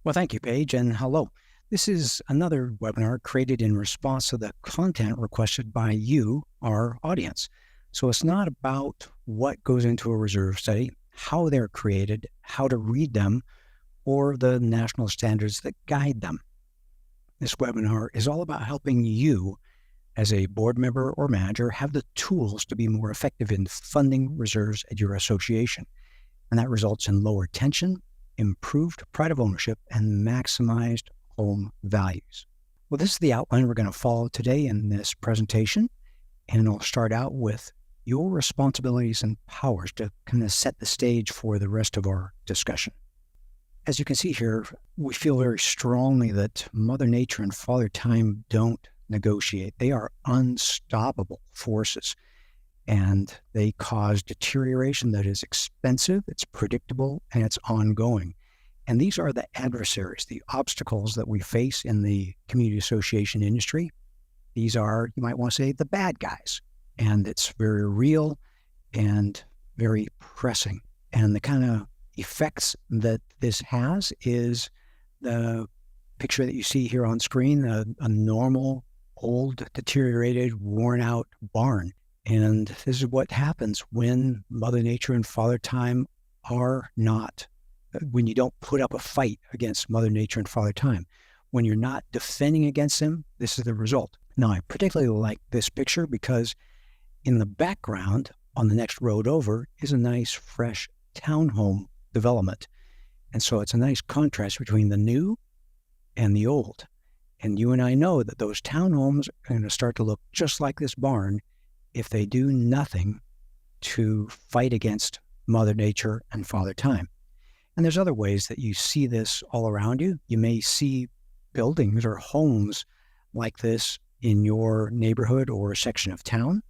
Well, thank you, Paige, and hello. This is another webinar created in response to the content requested by you, our audience. So it's not about what goes into a reserve study, how they're created, how to read them, or the national standards that guide them. This webinar is all about helping you, as a board member or manager, have the tools to be more effective in funding reserves at your association. And that results in lower tension, improved pride of ownership, and maximized home values. Well, this is the outline we're going to follow today in this presentation, and I'll start out with your responsibilities and powers to kind of set the stage for the rest of our discussion. As you can see here, we feel very strongly that Mother Nature and Father Time don't negotiate. They are unstoppable forces, and they cause deterioration that is expensive, it's predictable, and it's ongoing. And these are the adversaries, the obstacles that we face in the community association industry. These are, you might want to say, the bad guys. And it's very real and very pressing. And the kind of effects that this has is the picture that you see here on screen, a normal, old, deteriorated, worn-out barn. And this is what happens when Mother Nature and Father Time are not, when you don't put up a fight against Mother Nature and Father Time. When you're not defending against them, this is the result. Now, I particularly like this picture because in the background, on the next road over, is a nice, fresh townhome development. And so it's a nice contrast between the new and the old. And you and I know that those townhomes are going to start to look just like this barn if they do nothing to fight against Mother Nature and Father Time. And there's other ways that you see this all around you. You may see buildings or homes like this in your neighborhood or a section of town,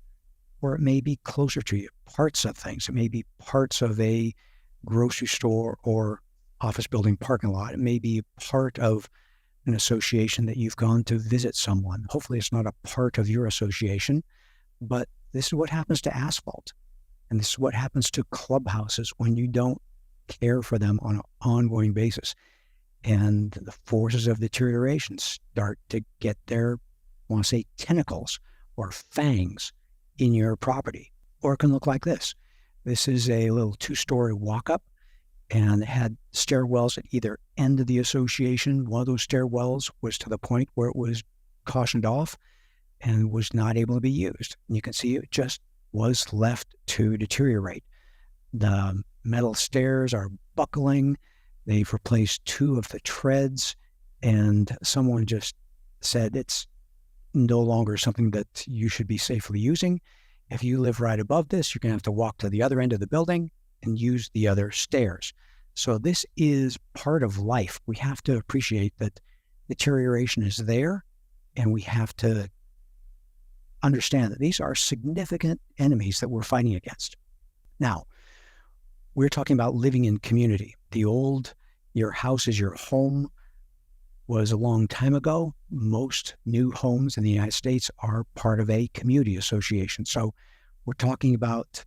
or it may be closer to you, parts of things. It may be parts of a grocery store or office building parking lot. It may be part of an association that you've gone to visit someone. Hopefully it's not a part of your association, but this is what happens to asphalt. And this is what happens to clubhouses when you don't care for them on an ongoing basis. And the forces of deterioration start to get their, I want to say, tentacles or fangs in your property. Or it can look like this. This is a little 2-story walk-up, and it had stairwells at either end of the association. One of those stairwells was to the point where it was cautioned off and was not able to be used. And you can see it just was left to deteriorate. The metal stairs are buckling. They've replaced 2 of the treads, and someone just said it's no longer something that you should be safely using. If you live right above this, you're going to have to walk to the other end of the building and use the other stairs. So this is part of life. We have to appreciate that deterioration is there, and we have to understand that these are significant enemies that we're fighting against. Now, we're talking about living in community. The old, your house is your home, was a long time ago. Most new homes in the United States are part of a community association. So we're talking about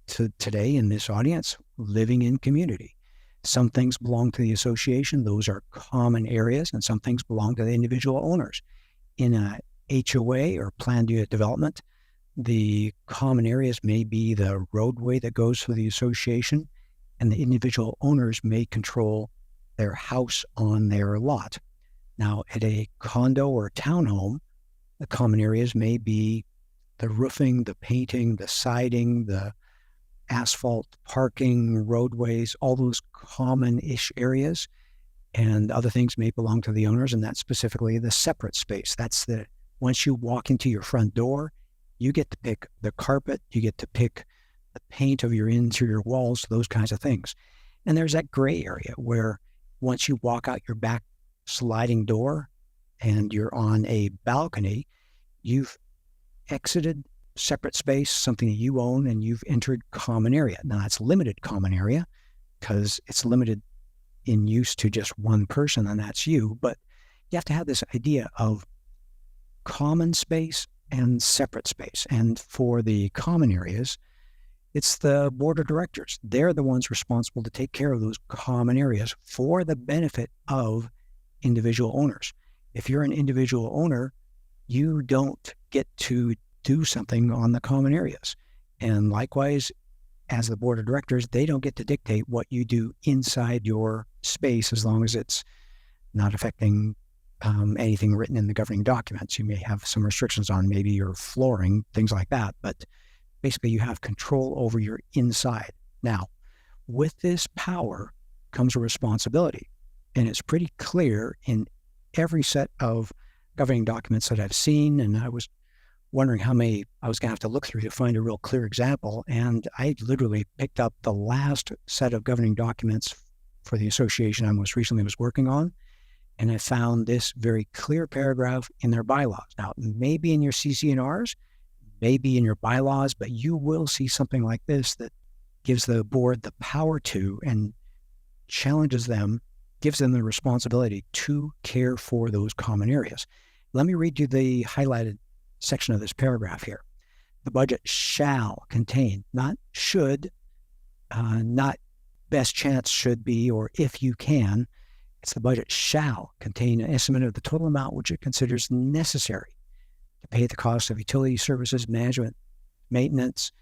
today in this audience, living in community. Some things belong to the association. Those are common areas, and some things belong to the individual owners. In a HOA or planned unit development, the common areas may be the roadway that goes through the association, and the individual owners may control their house on their lot. Now, at a condo or townhome, the common areas may be the roofing, the painting, the siding, the asphalt, parking, roadways, all those common-ish areas, and other things may belong to the owners, and that's specifically the separate space. That's the, once you walk into your front door, you get to pick the carpet, you get to pick the paint of your interior walls, those kinds of things. And there's that gray area where once you walk out your back sliding door and you're on a balcony, you've exited separate space, something that you own, and you've entered common area. Now, that's limited common area because it's limited in use to just one person, and that's you. But you have to have this idea of common space and separate space. And for the common areas, It's the board of directors. They're the ones responsible to take care of those common areas for the benefit of individual owners. If you're an individual owner, you don't get to do something on the common areas. And likewise, as the board of directors, they don't get to dictate what you do inside your space as long as it's not affecting anything written in the governing documents. You may have some restrictions on maybe your flooring, things like that, but basically you have control over your inside. Now, with this power comes a responsibility, and it's pretty clear in every set of governing documents that I've seen, and I was wondering how many I was going to have to look through to find a real clear example, and I literally picked up the last set of governing documents for the association I most recently was working on, and I found this very clear paragraph in their bylaws. Now, maybe in your CC&Rs, maybe in your bylaws, but you will see something like this that gives the board the power to and challenges them, gives them the responsibility to care for those common areas. Let me read you the highlighted section of this paragraph here. The budget shall contain, not should, not best chance should be, or if you can. It's the budget shall contain an estimate of the total amount which it considers necessary to pay the cost of utility services, management, maintenance,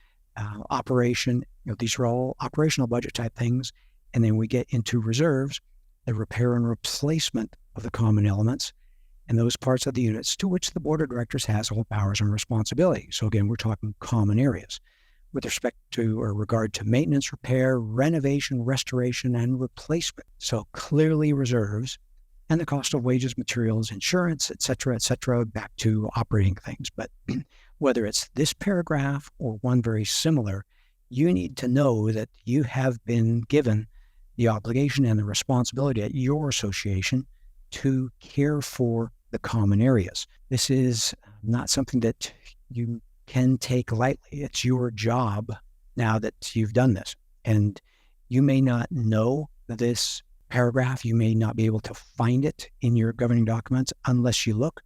operation. These are all operational budget type things. And then we get into reserves, the repair and replacement of the common elements, and those parts of the units to which the board of directors has all powers and responsibility. So again, we're talking common areas with respect to or regard to maintenance, repair, renovation, restoration, and replacement. So clearly reserves and the cost of wages, materials, insurance, et cetera, back to operating things. But whether it's this paragraph or one very similar, you need to know that you have been given the obligation and the responsibility at your association to care for the common areas. This is not something that you can take lightly. It's your job now that you've done this. And you may not know this paragraph. You may not be able to find it in your governing documents unless you look.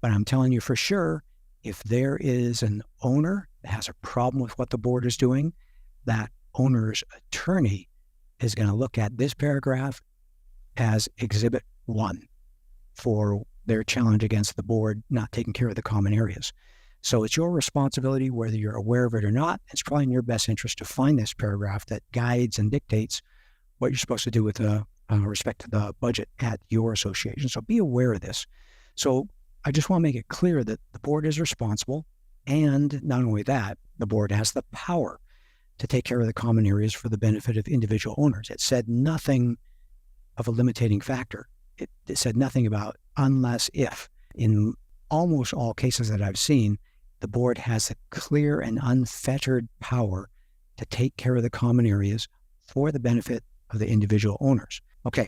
But I'm telling you for sure, if there is an owner that has a problem with what the board is doing, that owner's attorney is going to look at this paragraph as Exhibit 1 for their challenge against the board not taking care of the common areas. So it's your responsibility, whether you're aware of it or not. It's probably in your best interest to find this paragraph that guides and dictates what you're supposed to do with respect to the budget at your association. So be aware of this. So I just want to make it clear that the board is responsible, and not only that, the board has the power to take care of the common areas for the benefit of individual owners. It said nothing of a limiting factor. It said nothing about unless if. In almost all cases that I've seen, the board has a clear and unfettered power to take care of the common areas for the benefit of the individual owners. Okay,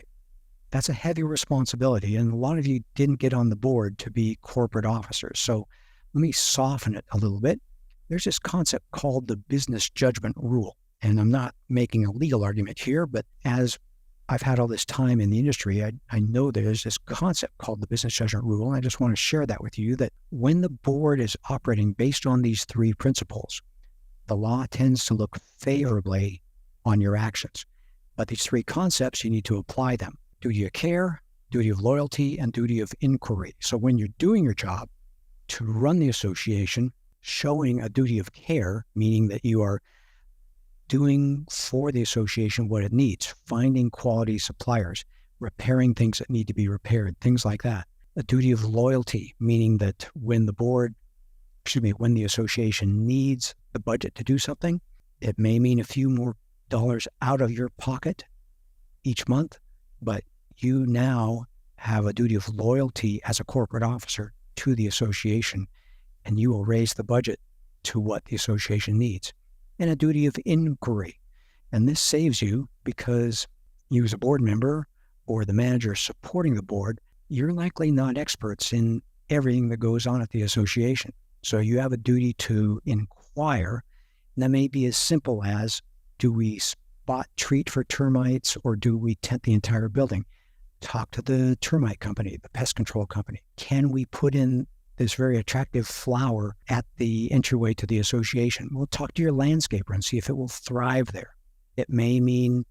that's a heavy responsibility, and a lot of you didn't get on the board to be corporate officers. So let me soften it a little bit. There's this concept called the business judgment rule, and I'm not making a legal argument here, but as I've had all this time in the industry, I know there's this concept called the business judgment rule, and I just want to share that with you, that when the board is operating based on these three principles, the law tends to look favorably on your actions. But these three concepts, you need to apply them. Duty of care, duty of loyalty, and duty of inquiry. So when you're doing your job to run the association, showing a duty of care, meaning that you are doing for the association what it needs, finding quality suppliers, repairing things that need to be repaired, things like that. A duty of loyalty, meaning that when the association needs the budget to do something, it may mean a few more dollars out of your pocket each month, but you now have a duty of loyalty as a corporate officer to the association, and you will raise the budget to what the association needs. And a duty of inquiry. And this saves you because you as a board member or the manager supporting the board, you're likely not experts in everything that goes on at the association. So you have a duty to inquire. And that may be as simple as, do we spot treat for termites or do we tent the entire building? Talk to the termite company, the pest control company. Can we put in this very attractive flower at the entryway to the association. Well, talk to your landscaper and see if it will thrive there. It may mean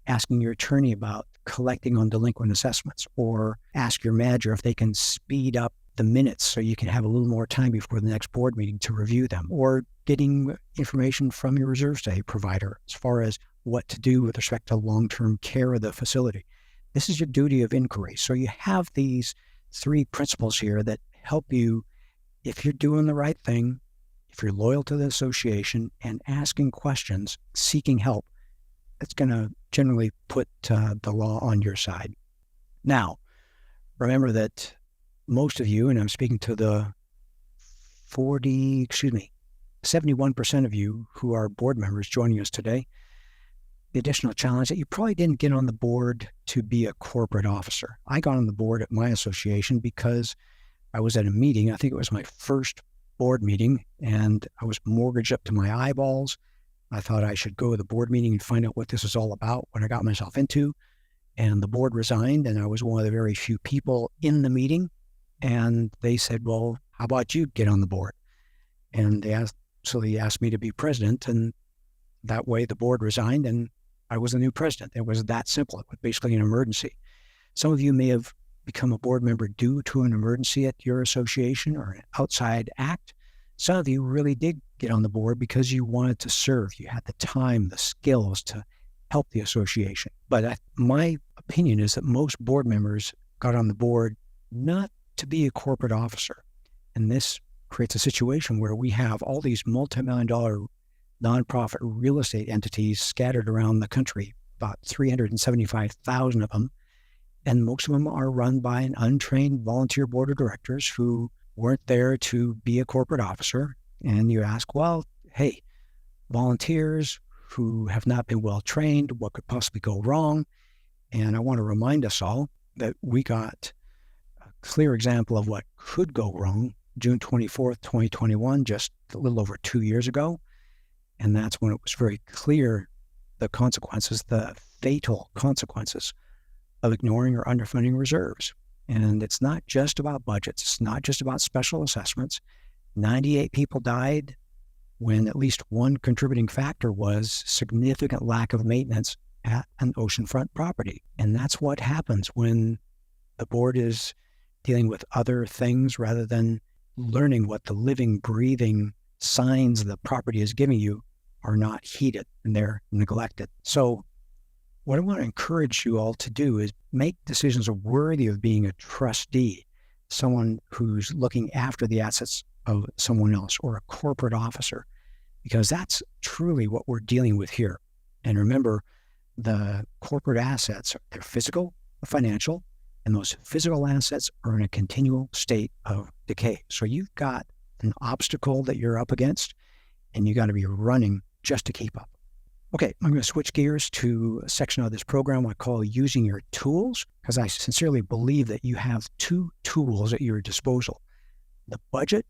asking your attorney about collecting on delinquent assessments, or ask your manager if they can speed up the minutes so you can have a little more time before the next board meeting to review them, or getting information from your reserve study provider as far as what to do with respect to long-term care of the facility. This is your duty of inquiry. So you have these 3 principles here that help you, if you're doing the right thing, if you're loyal to the association and asking questions, seeking help, it's going to generally put the law on your side. Now, remember that most of you, and I'm speaking to the 71% of you who are board members joining us today, the additional challenge that you probably didn't get on the board to be a corporate officer. I got on the board at my association because I was at a meeting. I think it was my first board meeting, and I was mortgaged up to my eyeballs. I thought I should go to the board meeting and find out what this was all about, what I got myself into. And the board resigned, and I was one of the very few people in the meeting. And they said, well, how about you get on the board? And they asked me to be president, and that way the board resigned, and I was the new president. It was that simple. It was basically an emergency. Some of you may have become a board member due to an emergency at your association or an outside act. Some of you really did get on the board because you wanted to serve. You had the time, the skills to help the association. But my opinion is that most board members got on the board not to be a corporate officer. And this creates a situation where we have all these multi-million-dollar nonprofit real estate entities scattered around the country, about 375,000 of them. And most of them are run by an untrained volunteer board of directors who weren't there to be a corporate officer. And you ask, well, hey, volunteers who have not been well trained, what could possibly go wrong? And I want to remind us all that we got a clear example of what could go wrong June 24th, 2021, just a little over 2 years ago. And that's when it was very clear the consequences, the fatal consequences of ignoring or underfunding reserves. And it's not just about budgets. It's not just about special assessments. 98 people died when at least one contributing factor was significant lack of maintenance at an oceanfront property. And that's what happens when the board is dealing with other things rather than learning what the living, breathing signs the property is giving you are not heeded and they're neglected. So what I want to encourage you all to do is make decisions worthy of being a trustee, someone who's looking after the assets of someone else, or a corporate officer, because that's truly what we're dealing with here. And remember, the corporate assets, they're physical, financial, and those physical assets are in a continual state of decay. So you've got an obstacle that you're up against, and you got to be running just to keep up. Okay, I'm going to switch gears to a section of this program I call Using Your Tools, because I sincerely believe that you have 2 tools at your disposal: the budget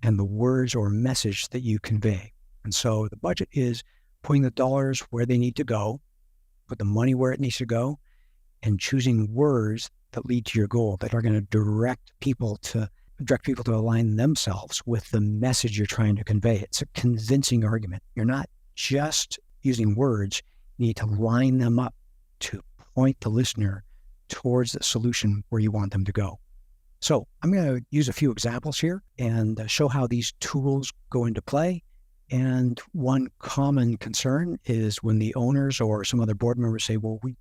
and the words or message that you convey. And so the budget is putting the dollars where they need to go, put the money where it needs to go, and choosing words that lead to your goal, that are going to direct people to align themselves with the message you're trying to convey. It's a convincing argument. You're not just using words. You need to line them up to point the listener towards the solution where you want them to go. So I'm going to use a few examples here and show how these tools go into play. And one common concern is when the owners or some other board members say, well, we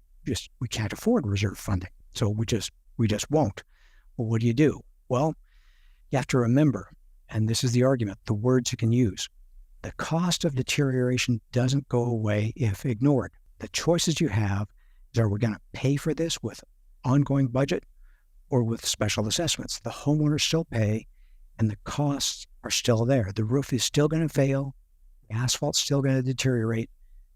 can't afford reserve funding, so we just won't. Well, what do? Well, you have to remember, and this is the argument, the words you can use. The cost of deterioration doesn't go away if ignored. The choices you have is, are we going to pay for this with ongoing budget or with special assessments? The homeowners still pay, and the costs are still there. The roof is still going to fail. The asphalt's still going to deteriorate.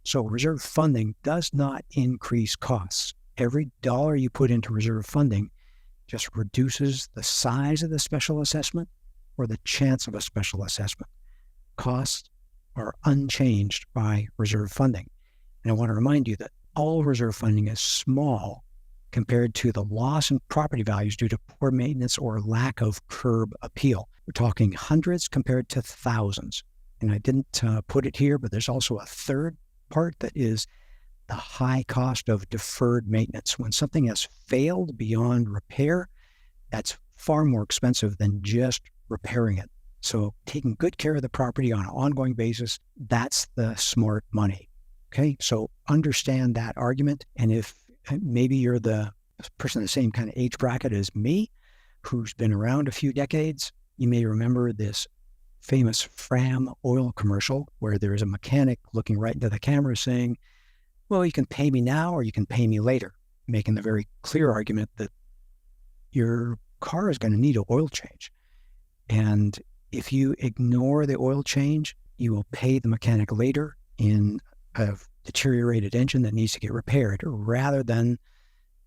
So reserve funding does not increase costs. Every dollar you put into reserve funding just reduces the size of the special assessment or the chance of a special assessment. Costs are unchanged by reserve funding. And I want to remind you that all reserve funding is small compared to the loss in property values due to poor maintenance or lack of curb appeal. We're talking hundreds compared to thousands. And I didn't put it here, but there's also a third part that is the high cost of deferred maintenance. When something has failed beyond repair, that's far more expensive than just repairing it. So taking good care of the property on an ongoing basis, that's the smart money. Okay, so understand that argument. And if maybe you're the person in the same kind of age bracket as me, who's been around a few decades, you may remember this famous Fram oil commercial where there is a mechanic looking right into the camera saying, well, you can pay me now or you can pay me later, making the very clear argument that your car is going to need an oil change. And if you ignore the oil change, you will pay the mechanic later in a deteriorated engine that needs to get repaired rather than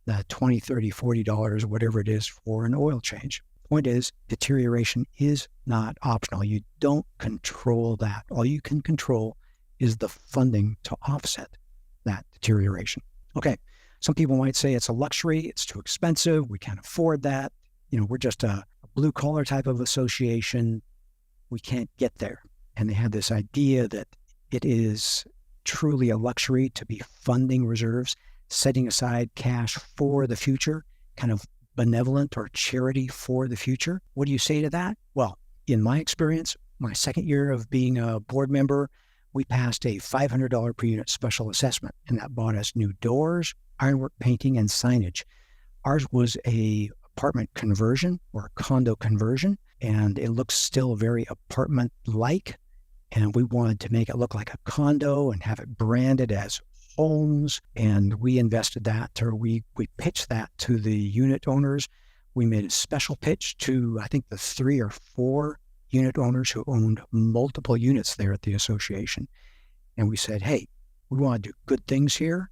the $20, $30, $40, whatever it is for an oil change. Point is, deterioration is not optional. You don't control that. All you can control is the funding to offset that deterioration. Okay, some people might say it's a luxury, it's too expensive, we can't afford that. We're just a blue-collar type of association. We can't get there. And they have this idea that it is truly a luxury to be funding reserves, setting aside cash for the future, kind of benevolent or charity for the future. What do you say to that? Well, in my experience, my second year of being a board member, we passed a $500 per unit special assessment, and that bought us new doors, ironwork painting, and signage. Ours was a apartment conversion or a condo conversion, and it looks still very apartment-like, and we wanted to make it look like a condo and have it branded as homes, and we invested that, or we pitched that to the unit owners. We made a special pitch to, I think, the 3 or 4 unit owners who owned multiple units there at the association. And we said, hey, we want to do good things here,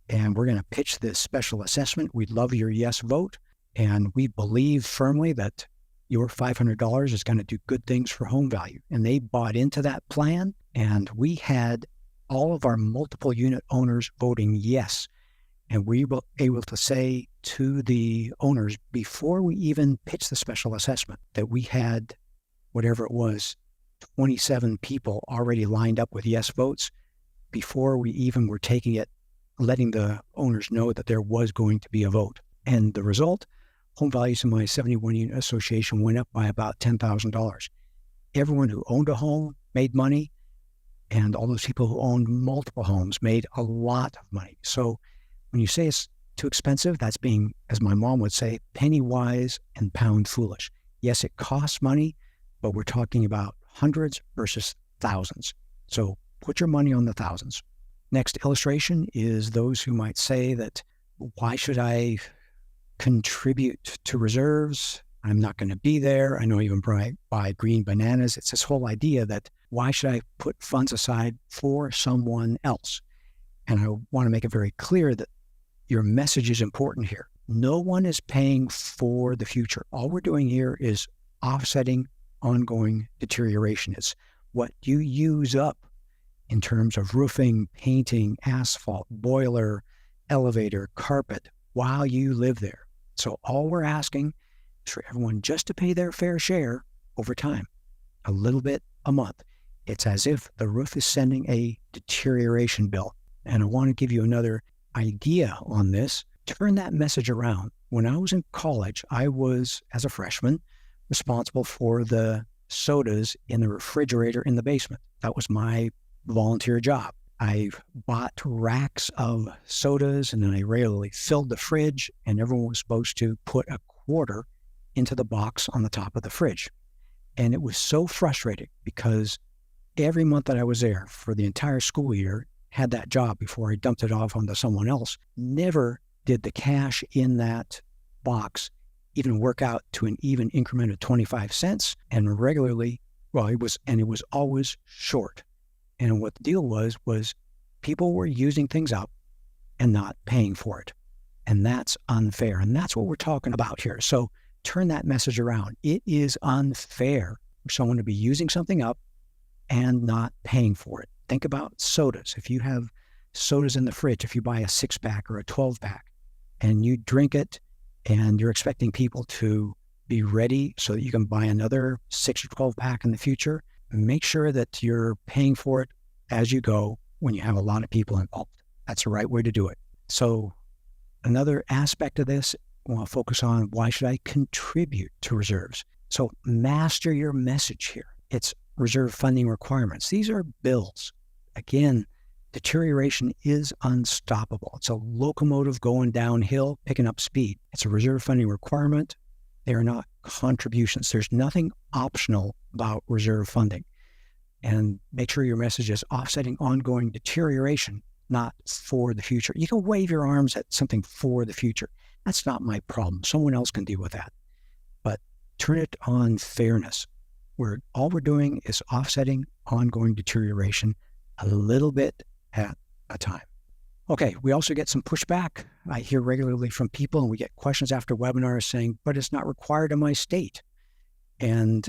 and we're going to pitch this special assessment. We'd love your yes vote, and we believe firmly that your $500 is going to do good things for home value. And they bought into that plan, and we had all of our multiple unit owners voting yes. And we were able to say to the owners before we even pitched the special assessment that we had, whatever it was, 27 people already lined up with yes votes before we even were taking it, letting the owners know that there was going to be a vote. And the result, home values in my 71 unit association went up by about $10,000. Everyone who owned a home made money, and all those people who owned multiple homes made a lot of money. So when you say it's too expensive, that's being, as my mom would say, penny wise and pound foolish. Yes, it costs money, but we're talking about hundreds versus thousands. So put your money on the thousands. Next illustration is those who might say that, why should I contribute to reserves? I'm not going to be there. I know even buy green bananas. It's this whole idea that why should I put funds aside for someone else? And I want to make it very clear that your message is important here. No one is paying for the future. All we're doing here is offsetting ongoing deterioration. It's what you use up in terms of roofing, painting, asphalt, boiler, elevator, carpet while you live there. So all we're asking is for everyone just to pay their fair share over time, a little bit a month. It's as if the roof is sending a deterioration bill. And I want to give you another idea on this. Turn that message around. When I was in college, I was, as a freshman, responsible for the sodas in the refrigerator in the basement. That was my volunteer job. I bought racks of sodas, and then I regularly filled the fridge, and everyone was supposed to put a quarter into the box on the top of the fridge. And it was so frustrating because every month that I was there for the entire school year, had that job before I dumped it off onto someone else, never did the cash in that box even work out to an even increment of 25 cents. And regularly, it was always short. And what the deal was people were using things up and not paying for it. And that's unfair. And that's what we're talking about here. So turn that message around. It is unfair for someone to be using something up and not paying for it. Think about sodas. If you have sodas in the fridge, if you buy a 6-pack or a 12-pack, and you drink it and you're expecting people to be ready so that you can buy another 6 or 12 pack in the future, make sure that you're paying for it as you go when you have a lot of people involved. That's the right way to do it. So another aspect of this, I want to focus on, why should I contribute to reserves? So master your message here. It's reserve funding requirements. These are bills. Again, deterioration is unstoppable. It's a locomotive going downhill, picking up speed. It's a reserve funding requirement. They are not contributions. There's nothing optional about reserve funding. And make sure your message is offsetting ongoing deterioration, not for the future. You can wave your arms at something for the future. That's not my problem. Someone else can deal with that. But turn it on fairness, where all we're doing is offsetting ongoing deterioration a little bit at a time. Okay, we also get some pushback. I hear regularly from people, and we get questions after webinars saying, but it's not required in my state. And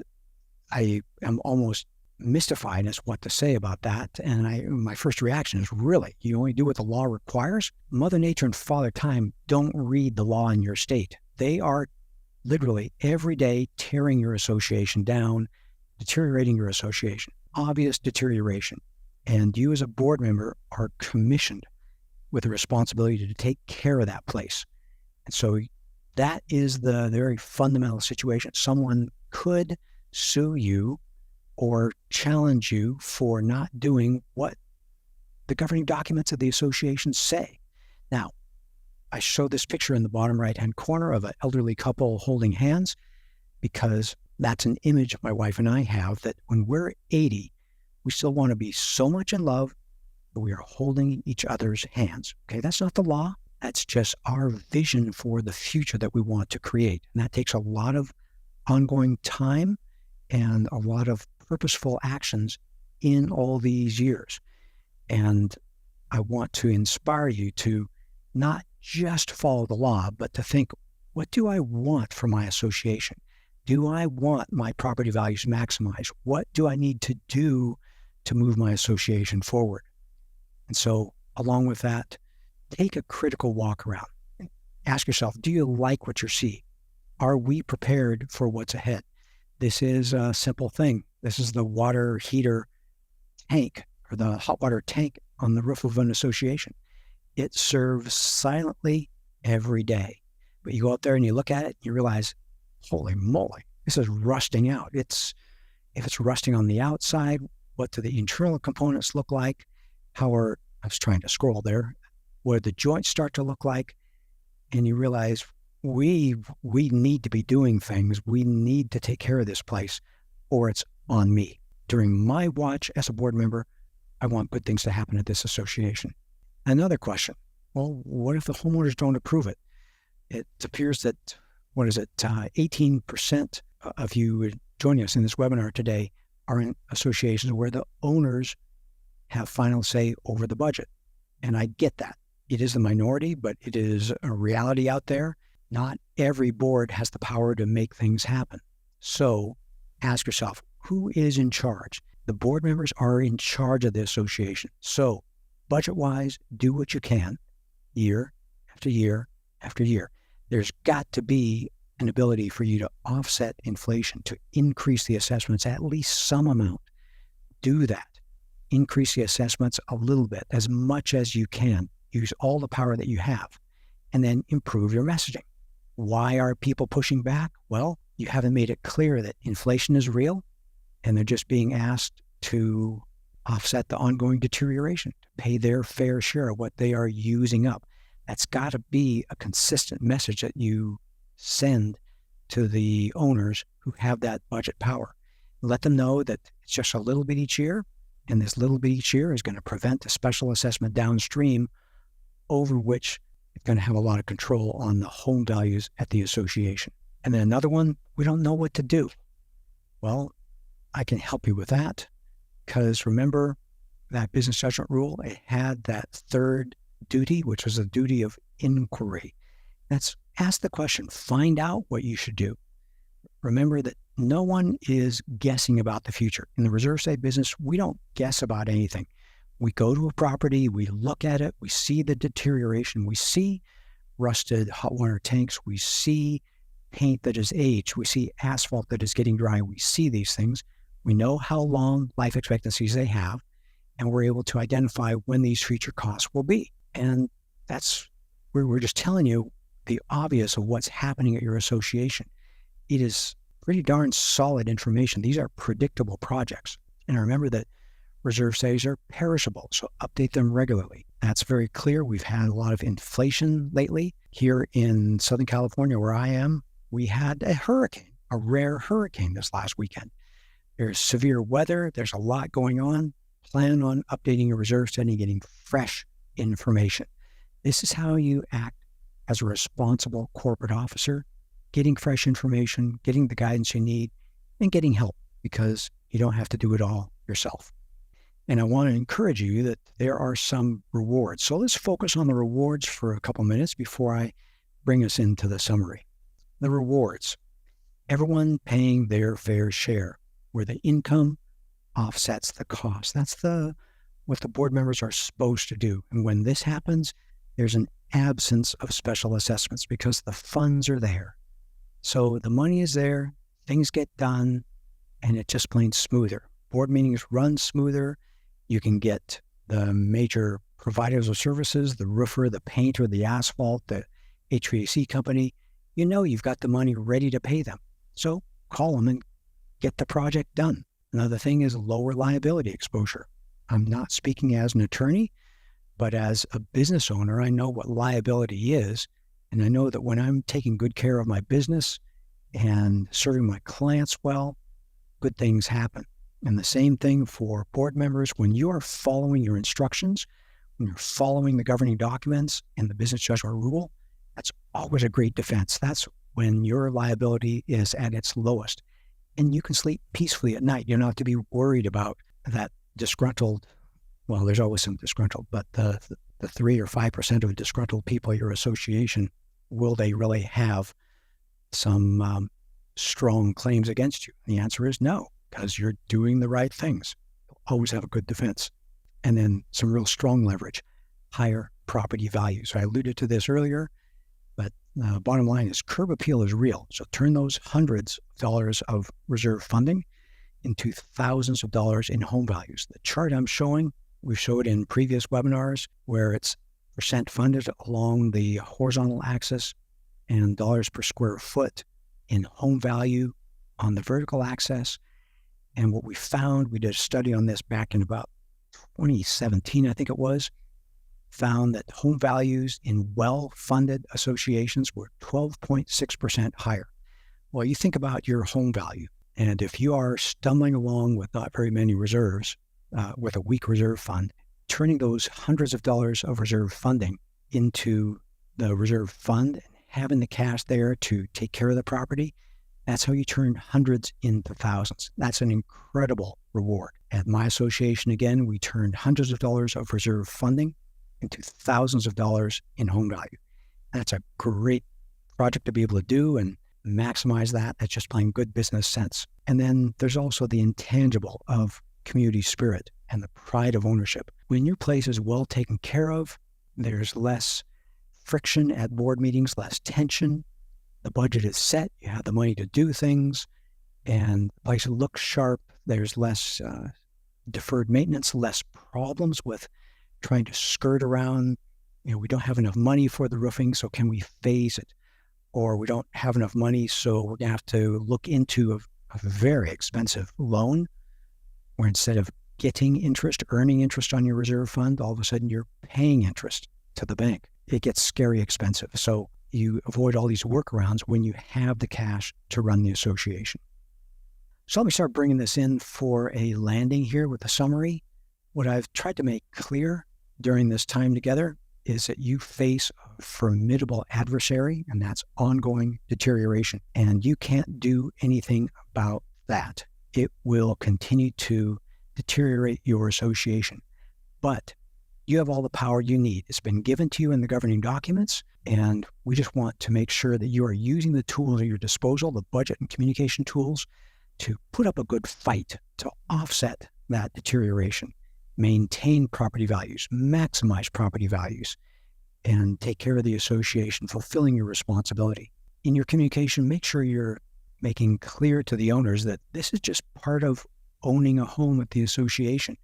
I am almost mystified as what to say about that. And my first reaction is, really, you only do what the law requires? Mother Nature and Father Time don't read the law in your state. They are literally every day tearing your association down, deteriorating your association, obvious deterioration. And you as a board member are commissioned with the responsibility to take care of that place. And so that is the very fundamental situation. Someone could sue you or challenge you for not doing what the governing documents of the association say. Now, I show this picture in the bottom right-hand corner of an elderly couple holding hands because that's an image my wife and I have, that when we're 80, we still want to be so much in love that we are holding each other's hands. Okay, that's not the law. That's just our vision for the future that we want to create. And that takes a lot of ongoing time and a lot of purposeful actions in all these years. And I want to inspire you to not just follow the law, but to think, what do I want for my association? Do I want my property values maximized? What do I need to do to move my association forward? And so along with that, take a critical walk around. Ask yourself, do you like what you see? Are we prepared for what's ahead? This is a simple thing. This is the water heater tank, or the hot water tank on the roof of an association. It serves silently every day. But you go out there and you look at it, you realize, holy moly, this is rusting out. If it's rusting on the outside, what do the internal components look like? I was trying to scroll there, what do the joints start to look like? And you realize we need to be doing things. We need to take care of this place, or it's on me. During my watch as a board member, I want good things to happen at this association. Another question, well, what if the homeowners don't approve it? It appears that, 18% of you joining us in this webinar today are in associations where the owners have final say over the budget. And I get that. It is the minority, but it is a reality out there. Not every board has the power to make things happen. So ask yourself, who is in charge? The board members are in charge of the association. So budget-wise, do what you can, year after year after year. There's got to be an ability for you to offset inflation, to increase the assessments at least some amount. Do that. Increase the assessments a little bit, as much as you can. Use all the power that you have, and then improve your messaging. Why are people pushing back? Well, you haven't made it clear that inflation is real, and they're just being asked to offset the ongoing deterioration, to pay their fair share of what they are using up. That's got to be a consistent message that you send to the owners who have that budget power. Let them know that it's just a little bit each year, and this little bit each year is going to prevent a special assessment downstream, over which it's going to have a lot of control on the home values at the association. And then another one, we don't know what to do. Well, I can help you with that, because remember that business judgment rule, it had that third duty, which was the duty of inquiry. That's ask the question, find out what you should do. Remember that no one is guessing about the future. In the reserve estate business, we don't guess about anything. We go to a property, we look at it, we see the deterioration, we see rusted hot water tanks. We see paint that is aged. We see asphalt that is getting dry. We see these things. We know how long life expectancies they have, and we're able to identify when these future costs will be. And that's where we're just telling you the obvious of what's happening at your association. It is pretty darn solid information. These are predictable projects. And remember that reserve studies are perishable, so update them regularly. That's very clear. We've had a lot of inflation lately. Here in Southern California, where I am, we had a hurricane, a rare hurricane this last weekend. There's severe weather. There's a lot going on. Plan on updating your reserve study and getting fresh information. This is how you act as a responsible corporate officer, getting fresh information, getting the guidance you need, and getting help, because you don't have to do it all yourself. And I want to encourage you that there are some rewards. So let's focus on the rewards for a couple minutes before I bring us into the summary. The rewards. Everyone paying their fair share, where the income offsets the cost. That's what the board members are supposed to do. And when this happens, there's an absence of special assessments because the funds are there. So the money is there, things get done, and it's just plain smoother. Board meetings run smoother. You can get the major providers of services, the roofer, the painter, the asphalt, the HVAC company. You know you've got the money ready to pay them. So call them and get the project done. Another thing is lower liability exposure. I'm not speaking as an attorney, but as a business owner, I know what liability is. And I know that when I'm taking good care of my business and serving my clients well, good things happen. And the same thing for board members. When you are following your instructions, when you're following the governing documents and the business judgment rule, that's always a great defense. That's when your liability is at its lowest. And you can sleep peacefully at night. You don't have to be worried about that disgruntled, well, there's always some disgruntled, but the 3 or 5% of disgruntled people at your association, will they really have some strong claims against you? The answer is no, because you're doing the right things. You'll always have a good defense. And then some real strong leverage, higher property values. I alluded to this earlier, but bottom line is curb appeal is real. So turn those hundreds of dollars of reserve funding into thousands of dollars in home values. The chart I'm showing, we showed in previous webinars, where it's percent funded along the horizontal axis and dollars per square foot in home value on the vertical axis. And what we found, we did a study on this back in about 2017, I think it was, found that home values in well-funded associations were 12.6% higher. Well, you think about your home value, and if you are stumbling along with not very many reserves, with a weak reserve fund, turning those hundreds of dollars of reserve funding into the reserve fund and having the cash there to take care of the property, that's how you turn hundreds into thousands. That's an incredible reward. At my association, again, we turned hundreds of dollars of reserve funding into thousands of dollars in home value. That's a great project to be able to do and maximize that. That's just plain good business sense. And then there's also the intangible of community spirit and the pride of ownership. When your place is well taken care of, there's less friction at board meetings, less tension. The budget is set. You have the money to do things, and the place looks sharp. There's less deferred maintenance, less problems with trying to skirt around. We don't have enough money for the roofing, so can we phase it? Or we don't have enough money, so we're going to have to look into a very expensive loan, where instead of getting interest, earning interest on your reserve fund, all of a sudden you're paying interest to the bank. It gets scary expensive. So you avoid all these workarounds when you have the cash to run the association. So let me start bringing this in for a landing here with a summary. What I've tried to make clear during this time together is that you face a formidable adversary, and that's ongoing deterioration. And you can't do anything about that. It will continue to deteriorate your association. But you have all the power you need. It's been given to you in the governing documents, and we just want to make sure that you are using the tools at your disposal, the budget and communication tools, to put up a good fight to offset that deterioration, maintain property values, maximize property values, and take care of the association, fulfilling your responsibility. In your communication, make sure you're making clear to the owners that this is just part of owning a home at the association.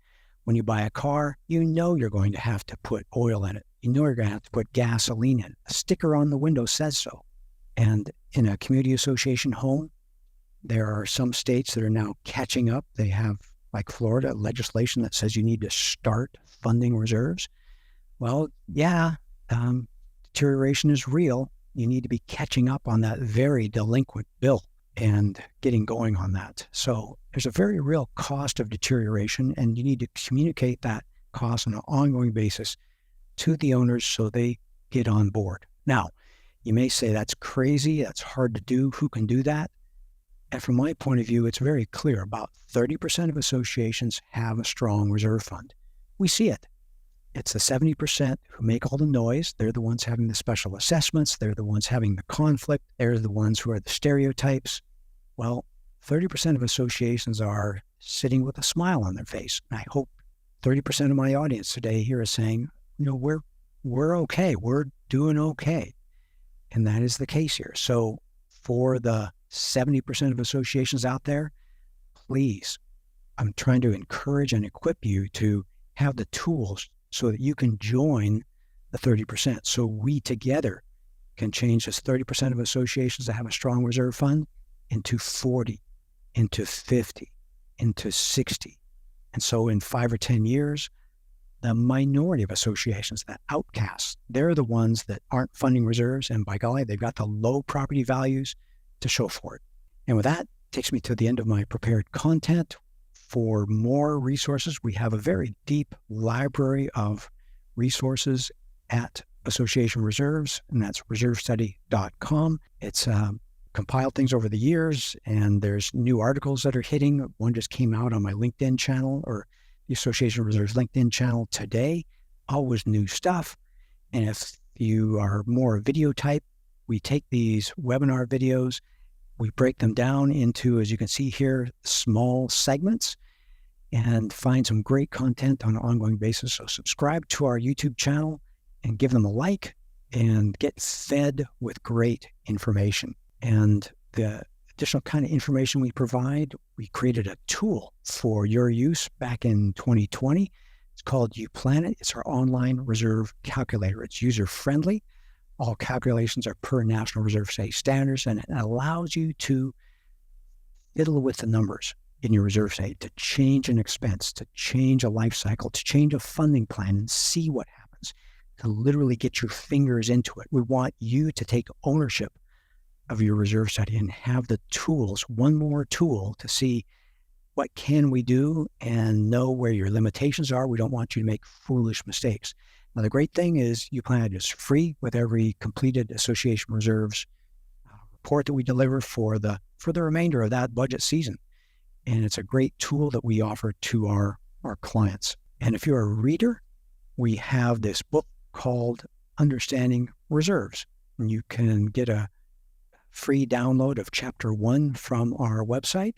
When you buy a car, you know you're going to have to put oil in it. You know you're going to have to put gasoline in it. A sticker on the window says so. And in a community association home, there are some states that are now catching up. They have, like Florida, legislation that says you need to start funding reserves. Well, yeah, deterioration is real. You need to be catching up on that very delinquent bill and getting going on that. So there's a very real cost of deterioration, and you need to communicate that cost on an ongoing basis to the owners so they get on board. Now, you may say that's crazy, that's hard to do, who can do that? And from my point of view, it's very clear. About 30% of associations have a strong reserve fund. We see it. It's the 70% who make all the noise. They're the ones having the special assessments. They're the ones having the conflict. They're the ones who are the stereotypes. Well, 30% of associations are sitting with a smile on their face. And I hope 30% of my audience today here is saying, we're okay. We're doing okay. And that is the case here. So for the 70% of associations out there, please, I'm trying to encourage and equip you to have the tools so that you can join the 30%. So we together can change this 30% of associations that have a strong reserve fund into 40, into 50, into 60. And so in 5 or 10 years, the minority of associations, the outcasts, they're the ones that aren't funding reserves. And by golly, they've got the low property values to show for it. And with that, takes me to the end of my prepared content. For more resources, we have a very deep library of resources at Association Reserves, and that's reservestudy.com. It's compiled things over the years, and there's new articles that are hitting. One just came out on my LinkedIn channel, or the Association Reserves LinkedIn channel today. Always new stuff. And if you are more video type, we take these webinar videos, we break them down into, as you can see here, small segments, and find some great content on an ongoing basis. So subscribe to our YouTube channel and give them a like and get fed with great information. And the additional kind of information we provide, we created a tool for your use back in 2020. It's called You Plan It. It's our online reserve calculator. It's user-friendly. All calculations are per National Reserve Study standards, and it allows you to fiddle with the numbers in your reserve study, to change an expense, to change a life cycle, to change a funding plan and see what happens, to literally get your fingers into it. We want you to take ownership of your reserve study and have the tools, one more tool to see what can we do and know where your limitations are. We don't want you to make foolish mistakes. Now, the great thing is You Plan It is free with every completed Association Reserves report that we deliver for the remainder of that budget season. And it's a great tool that we offer to our clients. And if you're a reader, we have this book called Understanding Reserves. And you can get a free download of Chapter 1 from our website.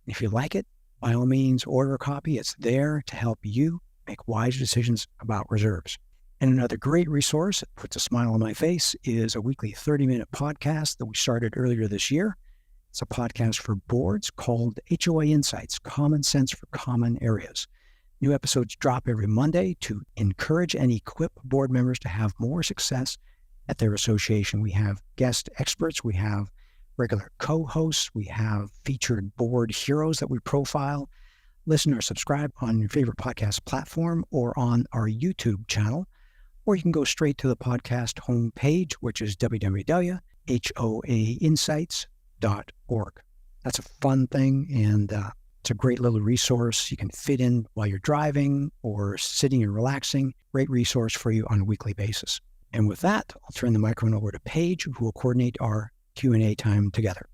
And if you like it, by all means, order a copy. It's there to help you make wise decisions about reserves. And another great resource that puts a smile on my face is a weekly 30-minute podcast that we started earlier this year. It's a podcast for boards called HOA Insights, Common Sense for Common Areas. New episodes drop every Monday to encourage and equip board members to have more success at their association. We have guest experts, we have regular co-hosts, we have featured board heroes that we profile. Listen or subscribe on your favorite podcast platform or on our YouTube channel, or you can go straight to the podcast homepage, which is www.hoainsights.org. That's a fun thing, and it's a great little resource you can fit in while you're driving or sitting and relaxing. Great resource for you on a weekly basis. And with that, I'll turn the microphone over to Paige, who will coordinate our Q&A time together.